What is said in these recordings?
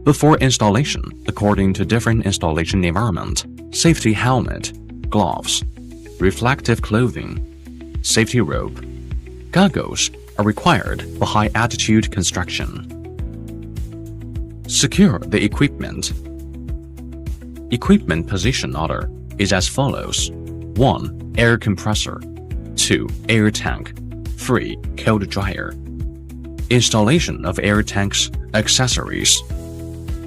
Before installation, according to different installation environment, safety helmet, gloves, reflective clothing, safety rope, goggles are required for high-altitude construction. Secure the equipment. Equipment position order is as follows: 1. Air compressor, 2. Air tank, 3. Cold dryer. Installation of air tanks accessories.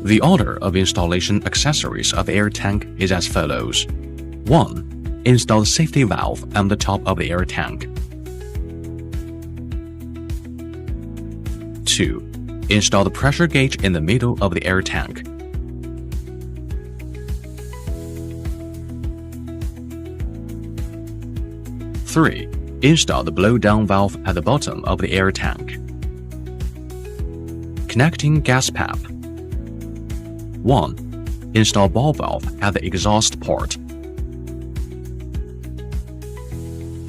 The order of installation accessories of air tank is as follows: 1. Install the safety valve on the top of the air tank. 2. Install the pressure gauge in the middle of the air tank. 3. Install the blow-down valve at the bottom of the air tank. Connecting gas pipe. 1. Install ball valve at the exhaust port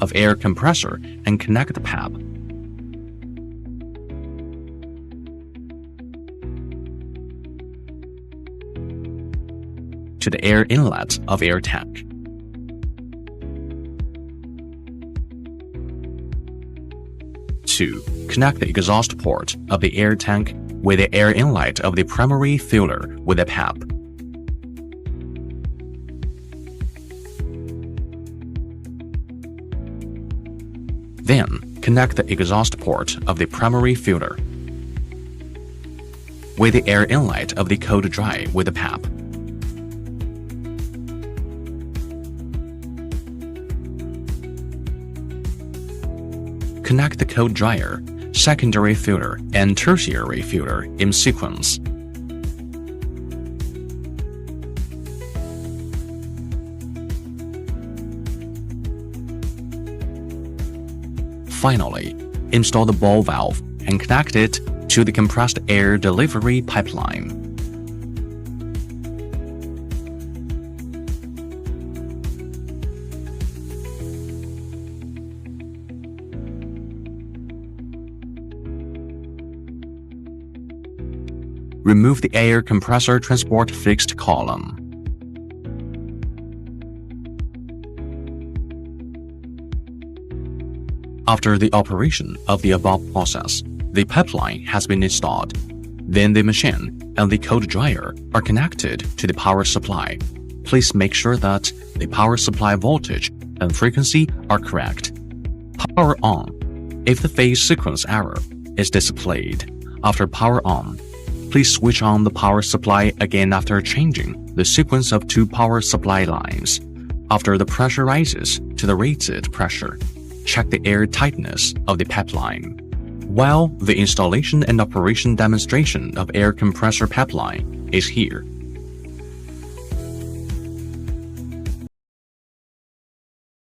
of air compressor and connect the pipe. To the air inlet of air tank. 2. Connect the exhaust port of the air tank with the air inlet of the primary filler with a pipe. Then, connect the exhaust port of the primary filler with the air inlet of the cold dry with a pipe. Connect the cold dryer, secondary filler, and tertiary filler in sequence. Finally, install the ball valve and connect it to the compressed air delivery pipeline. Remove the air compressor transport fixed column. After the operation of the above process, the pipeline has been installed. Then the machine and the cold dryer are connected to the power supply. Please make sure that the power supply voltage and frequency are correct. Power on if the phase sequence error is displayed. After power on, please switch on the power supply again after changing the sequence of two power supply lines. After the pressure rises to the rated pressure, check the air tightness of the pipeline. While the installation and operation demonstration of air compressor pipeline is here,